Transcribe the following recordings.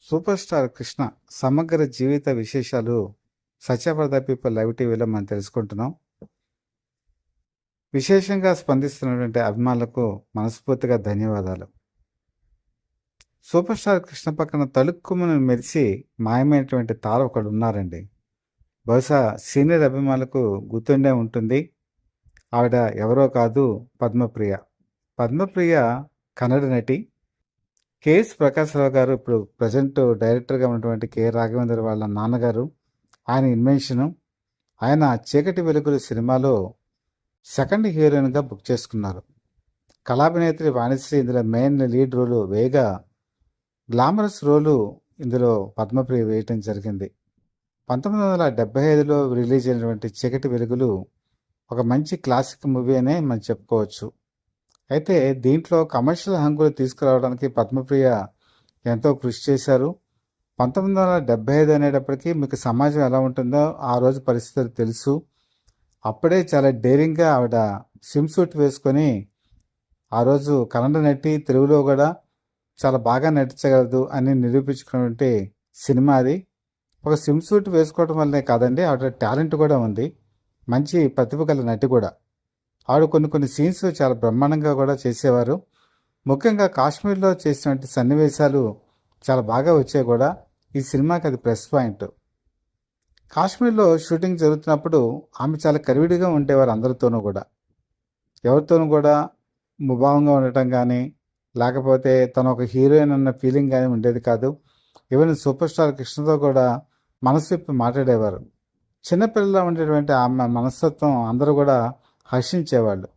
Super star Krishna సమగ్ర జీవిత విశేషాలు Satyaprada people live టీవీలో మనం తెలుసుకుంటున్నాం. విశేషంగా స్పందిస్తున్నటువంటి అభిమానులకు మనస్ఫూర్తిగా ధన్యవాదాలు. సూపర్ స్టార్ కృష్ణ పక్కన తలుక్కుమని మెరిసి మాయమైనటువంటి తార ఒకడు ఉన్నారండి. బహుశా సీనియర్ అభిమానులకు గుర్తుండే ఉంటుంది. ఆవిడ ఎవరో కాదు, పద్మప్రియ. పద్మప్రియ కన్నడ నటి. కేఎస్ ప్రకాశ్రావు గారు ఇప్పుడు ప్రజెంట్ డైరెక్టర్గా ఉన్నటువంటి కె రాఘవేంద్ర వాళ్ళ నాన్నగారు, ఆయన ఇన్వెన్షను. ఆయన చీకటి వెలుగులు సినిమాలో సెకండ్ హీరోయిన్గా బుక్ చేసుకున్నారు. కళాభినేత్రి వాణిశ్రీ ఇందులో మెయిన్ లీడ్ రోలు వేయగా, గ్లామరస్ రోలు ఇందులో పద్మప్రియ వేయటం జరిగింది. 1975లో రిలీజ్ అయినటువంటి చీకటి వెలుగులు ఒక మంచి క్లాసిక్ మూవీ అనే మనం చెప్పుకోవచ్చు. అయితే దీంట్లో కమర్షియల్ హంగులు తీసుకురావడానికి పద్మప్రియ ఎంతో కృషి చేశారు. 1975 అనేటప్పటికీ మీకు సమాజం ఎలా ఉంటుందో ఆ రోజు పరిస్థితులు తెలుసు. అప్పుడే చాలా డేరింగ్గా ఆవిడ స్విమ్ సూట్ వేసుకొని ఆ రోజు కన్నడ నటి, తెలుగులో కూడా చాలా బాగా నటించగలదు అని నిరూపించుకున్నటువంటి సినిమా అది. ఒక స్విమ్ సూట్ వేసుకోవడం వల్లనే కాదండి, ఆవిడ టాలెంట్ కూడా ఉంది, మంచి ప్రతిభ గల నటి కూడా. ఆవిడ కొన్ని సీన్స్ చాలా బ్రహ్మాండంగా కూడా చేసేవారు. ముఖ్యంగా కాశ్మీర్లో చేసినటువంటి సన్నివేశాలు చాలా బాగా వచ్చాయి కూడా. ఈ సినిమాకి అది ప్లస్ పాయింట్. కాశ్మీర్లో షూటింగ్ జరుగుతున్నప్పుడు ఆమె చాలా కరివిడిగా ఉండేవారు అందరితోనూ కూడా. ఎవరితోనూ కూడా ముభావంగా ఉండటం కానీ, లేకపోతే తను ఒక హీరోయిన్ అన్న ఫీలింగ్ కానీ ఉండేది కాదు. ఈవెన్ సూపర్ స్టార్ కృష్ణతో కూడా మనసు విప్పి మాట్లాడేవారు. చిన్నపిల్లలా ఉండేటువంటి ఆమె మనస్తత్వం అందరూ కూడా హర్షించేవాళ్ళు.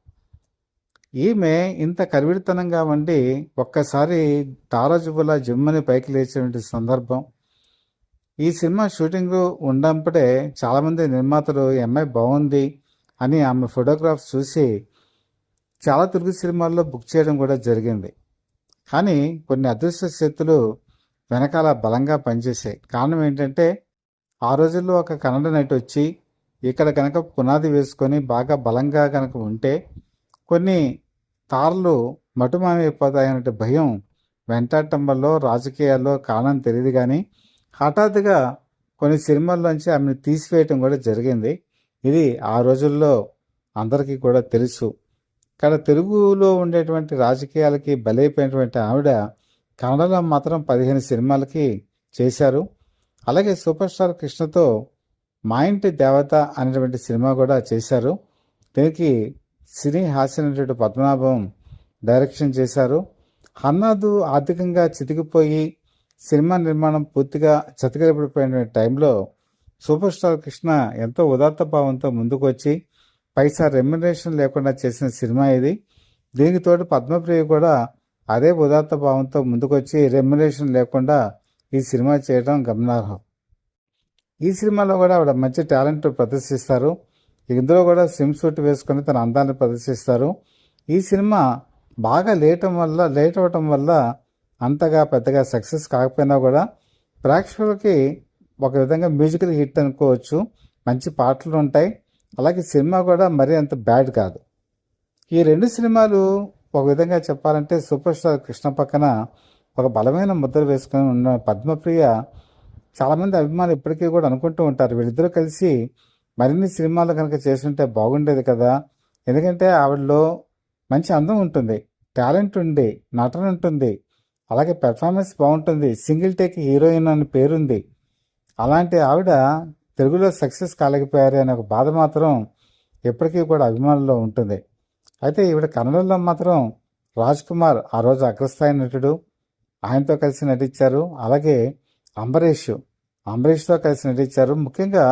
ఈమె ఇంత కరివిడితనంగా ఉండి ఒక్కసారి తారాజుబులా జిమ్మని పైకి లేచినటువంటి సందర్భం. ఈ సినిమా షూటింగ్ ఉన్నప్పుడే చాలామంది నిర్మాతలు ఈ అమ్మాయి బాగుంది అని ఆమె ఫోటోగ్రాఫ్స్ చూసి చాలా తెలుగు సినిమాల్లో బుక్ చేయడం కూడా జరిగింది. కానీ కొన్ని అదృష్ట శక్తులు వెనకాల బలంగా పనిచేసాయి. కారణం ఏంటంటే, ఆ రోజుల్లో ఒక కన్నడ నటి వచ్చి ఇక్కడ కనుక పునాది వేసుకొని బాగా బలంగా కనుక ఉంటే కొన్ని తారలు మటుమామైపోతాయనే భయం వెంటాడటం వల్ల రాజకీయాల్లో కారణం తెలియదు. కానీ హఠాత్తుగా కొన్ని సినిమాల్లోంచి ఆమెను తీసివేయటం కూడా జరిగింది. ఇది ఆ రోజుల్లో అందరికీ కూడా తెలుసు. ఇక్కడ తెలుగులో ఉండేటువంటి రాజకీయాలకి బలైపోయినటువంటి ఆవిడ కన్నడలో మాత్రం 15 సినిమాలకి చేశారు. అలాగే సూపర్ స్టార్ కృష్ణతో మా ఇంటి దేవత అనేటువంటి సినిమా కూడా చేశారు. దీనికి సినీ హాస్య నటుడు పద్మనాభం డైరెక్షన్ చేశారు. హన్నాదు ఆర్థికంగా చితికిపోయి సినిమా నిర్మాణం పూర్తిగా చతికిలపడిపోయిన టైంలో సూపర్ స్టార్ కృష్ణ ఎంతో ఉదాత్త భావంతో ముందుకు వచ్చి పైసా రెమ్యునరేషన్ లేకుండా చేసిన సినిమా ఇది. దీనికి తోడు పద్మప్రియ కూడా అదే ఉదాత్త భావంతో ముందుకొచ్చి రెమ్యునరేషన్ లేకుండా ఈ సినిమా చేయడం గమనార్హం. ఈ సినిమాలో కూడా ఆవిడ మంచి టాలెంట్ ప్రదర్శిస్తారు. ఇందులో కూడా స్విమ్ సూట్ వేసుకొని తన అందాన్ని ప్రదర్శిస్తారు. ఈ సినిమా బాగా లేట్ అవ్వటం వల్ల అంతగా పెద్దగా సక్సెస్ కాకపోయినా కూడా ప్రేక్షకులకి ఒక విధంగా మ్యూజికల్ హిట్ అనుకోవచ్చు. మంచి పాటలు ఉంటాయి. అలాగే సినిమా కూడా మరీ అంత బ్యాడ్ కాదు. ఈ రెండు సినిమాలు ఒక విధంగా చెప్పాలంటే సూపర్ స్టార్ కృష్ణ పక్కన ఒక బలమైన ముద్ర వేసుకొని ఉన్న పద్మప్రియ చాలామంది అభిమానులు ఇప్పటికీ కూడా అనుకుంటూ ఉంటారు, వీళ్ళిద్దరూ కలిసి మరిన్ని సినిమాలు కనుక చేస్తుంటే బాగుండేది కదా. ఎందుకంటే ఆవిడలో మంచి అందం ఉంటుంది, టాలెంట్ ఉంది, నటన ఉంటుంది, అలాగే పెర్ఫార్మెన్స్ బాగుంటుంది, సింగిల్ టేక్ హీరోయిన్ అని పేరుంది. అలాంటి ఆవిడ తెలుగులో సక్సెస్ కాలేకపోయారు అనే ఒక బాధ మాత్రం ఎప్పటికీ కూడా అభిమానుల్లో ఉంటుంది. అయితే ఈవిడ కన్నడలో మాత్రం రాజ్ కుమార్ ఆ రోజు అగ్రస్థాయి నటుడు, ఆయనతో కలిసి నటించారు. అలాగే అంబరీష్తో కలిసి నటించారు. ముఖ్యంగా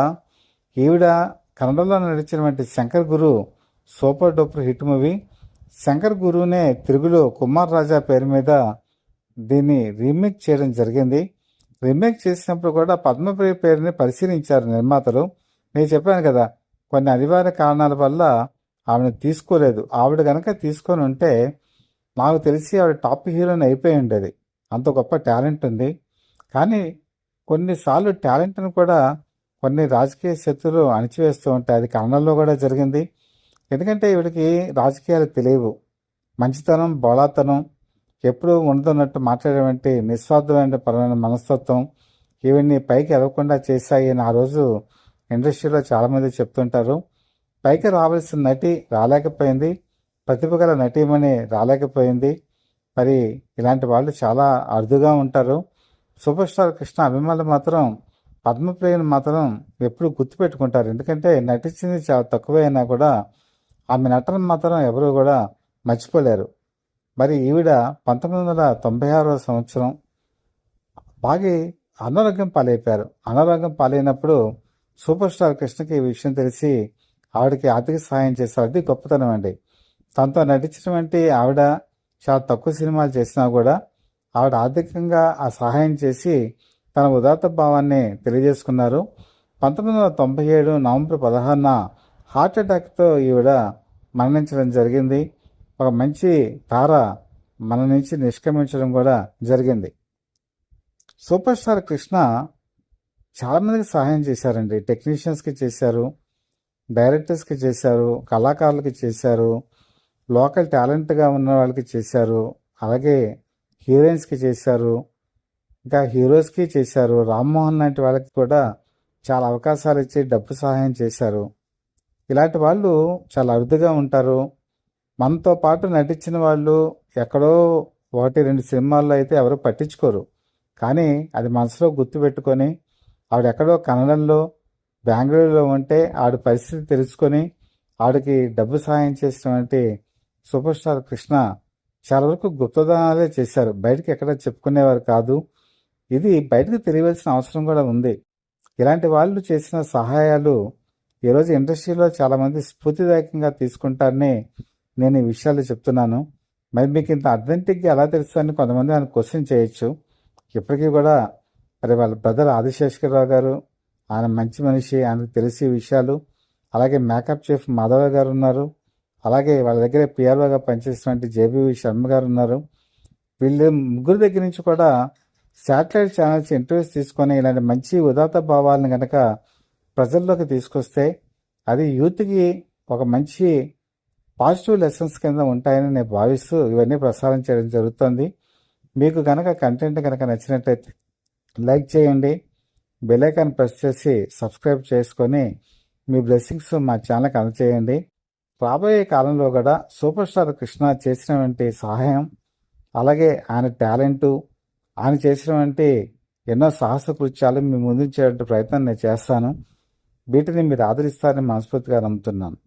ఈవిడ కన్నడలో నటించినటువంటి Shankar Guru super duper hit movie. Shankar గురువునే తెలుగులో కుమార్ రాజా పేరు మీద దీన్ని రీమేక్ చేయడం జరిగింది. రీమేక్ చేసినప్పుడు కూడా పద్మప్రియ పేరుని పరిశీలించారు నిర్మాతలు. నేను చెప్పాను కదా, కొన్ని అనివార్య కారణాల వల్ల ఆవిడని తీసుకోలేదు. ఆవిడ కనుక తీసుకొని ఉంటే నాకు తెలిసి ఆవిడ టాప్ హీరోయిన్ అయిపోయి ఉండేది, అంత గొప్ప టాలెంట్ ఉంది. కానీ కొన్నిసార్లు టాలెంట్ను కూడా కొన్ని రాజకీయ శక్తులు అణిచివేస్తూ ఉంటాయి. అది కన్నడలో కూడా జరిగింది. ఎందుకంటే ఈవిడికి రాజకీయాలు తెలియవు. మంచితనం, బోళాతనం, ఎప్పుడూ ఉండదున్నట్టు మాట్లాడేటువంటి నిస్వార్థమైన పరమైన మనస్తత్వం ఇవన్నీ పైకి ఎదగకుండా చేశాయి అని ఆ రోజు ఇండస్ట్రీలో చాలామంది చెప్తుంటారు. పైకి రావాల్సిన నటి రాలేకపోయింది, ప్రతిభ గల నటీమణి రాలేకపోయింది. మరి ఇలాంటి వాళ్ళు చాలా అరుదుగా ఉంటారు. సూపర్ స్టార్ కృష్ణ అభిమానులు మాత్రం పద్మప్రియను మాత్రం ఎప్పుడు గుర్తుపెట్టుకుంటారు. ఎందుకంటే నటించింది చాలా తక్కువే అయినా కూడా ఆమె నటన మాత్రం ఎవరు కూడా మర్చిపోలేరు. మరి ఈవిడ 1996వ సంవత్సరం బాగా అనారోగ్యం పాలైపోయారు. అనారోగ్యం పాలైనప్పుడు సూపర్ స్టార్ కృష్ణకి ఈ విషయం తెలిసి ఆవిడకి ఆర్థిక సహాయం చేశారు. అది గొప్పతనం అండి. తనతో నటించినటువంటి ఆవిడ చాలా తక్కువ సినిమాలు చేసినా కూడా ఆవిడ ఆర్థికంగా ఆ సహాయం చేసి తన ఉదాత్త భావాన్ని తెలియజేసుకున్నారు. 1997 నవంబర్ 16న హార్ట్ అటాక్తో ఈవిడ మరణించడం జరిగింది. ఒక మంచి తార మన నుంచి నిష్క్రమించడం కూడా జరిగింది. సూపర్ స్టార్ కృష్ణ చాలామందికి సహాయం చేశారండి. టెక్నీషియన్స్కి చేశారు, డైరెక్టర్స్కి చేశారు, కళాకారులకి చేశారు, లోకల్ టాలెంట్గా ఉన్న వాళ్ళకి చేశారు, అలాగే హీరోయిన్స్కి చేశారు, ఇంకా హీరోస్కి చేశారు. రామ్మోహన్ లాంటి వాళ్ళకి కూడా చాలా అవకాశాలు ఇచ్చి డబ్బు సహాయం చేశారు. ఇలాంటి వాళ్ళు చాలా అరుదుగా ఉంటారు. మనతో పాటు నటించిన వాళ్ళు ఎక్కడో 1-2 సినిమాల్లో అయితే ఎవరు పట్టించుకోరు. కానీ అది మనసులో గుర్తుపెట్టుకొని ఆవిడ ఎక్కడో కన్నడంలో బెంగళూరులో ఉంటే ఆవిడ పరిస్థితి తెలుసుకొని ఆవిడకి డబ్బు సహాయం చేసినటువంటి సూపర్ స్టార్ కృష్ణ చాలా వరకు గుప్తదానాలే చేశారు. బయటకు ఎక్కడ చెప్పుకునేవారు కాదు. ఇది బయటకు తెలియవలసిన అవసరం కూడా ఉంది. ఇలాంటి వాళ్ళు చేసిన సహాయాలు ఈరోజు ఇండస్ట్రీలో చాలామంది స్ఫూర్తిదాయకంగా తీసుకుంటారని నేను ఈ విషయాలు చెప్తున్నాను. మరి మీకు ఇంత అథెంటిక్గా ఎలా తెలుస్తుందని కొంతమంది ఆయన క్వశ్చన్ చేయొచ్చు. ఇప్పటికీ కూడా మరి వాళ్ళ బ్రదర్ ఆదిశేషగిరిరావు గారు, ఆయన మంచి మనిషి, ఆయనకు తెలిసే విషయాలు. అలాగే మేకప్ చీఫ్ మాధవ గారు ఉన్నారు. అలాగే వాళ్ళ దగ్గర పిఆర్ఓగా పనిచేసినటువంటి జేబీవి శర్మ గారు ఉన్నారు. వీళ్ళు ముగ్గురు దగ్గర నుంచి కూడా శాటిలైట్ ఛానల్స్ ఇంటర్వ్యూస్ తీసుకొని ఇలాంటి మంచి ఉదాత్త భావాలను కనుక ప్రజల్లోకి తీసుకొస్తే అది యూత్కి ఒక మంచి పాజిటివ్ లెసన్స్ కింద ఉంటాయని నేను భావిస్తూ ఇవన్నీ ప్రసారం చేయడం జరుగుతుంది. మీకు కనుక కంటెంట్ కనుక నచ్చినట్లయితే లైక్ చేయండి, బెల్ ఐకాన్ ప్రెస్ చేసి సబ్స్క్రైబ్ చేసుకొని మీ బ్లెస్సింగ్స్ మా ఛానల్కి అందచేయండి. రాబోయే కాలంలో కూడా సూపర్ స్టార్ కృష్ణ చేసినటువంటి సహాయం, అలాగే ఆయన టాలెంటు, ఆయన చేసినటువంటి ఎన్నో సాహస కృత్యాలు మీ ముందుంచేటువంటి ప్రయత్నం నేను చేస్తాను. వీటిని మీరు ఆదరిస్తారని మనస్ఫూర్తిగా నమ్ముతున్నాను.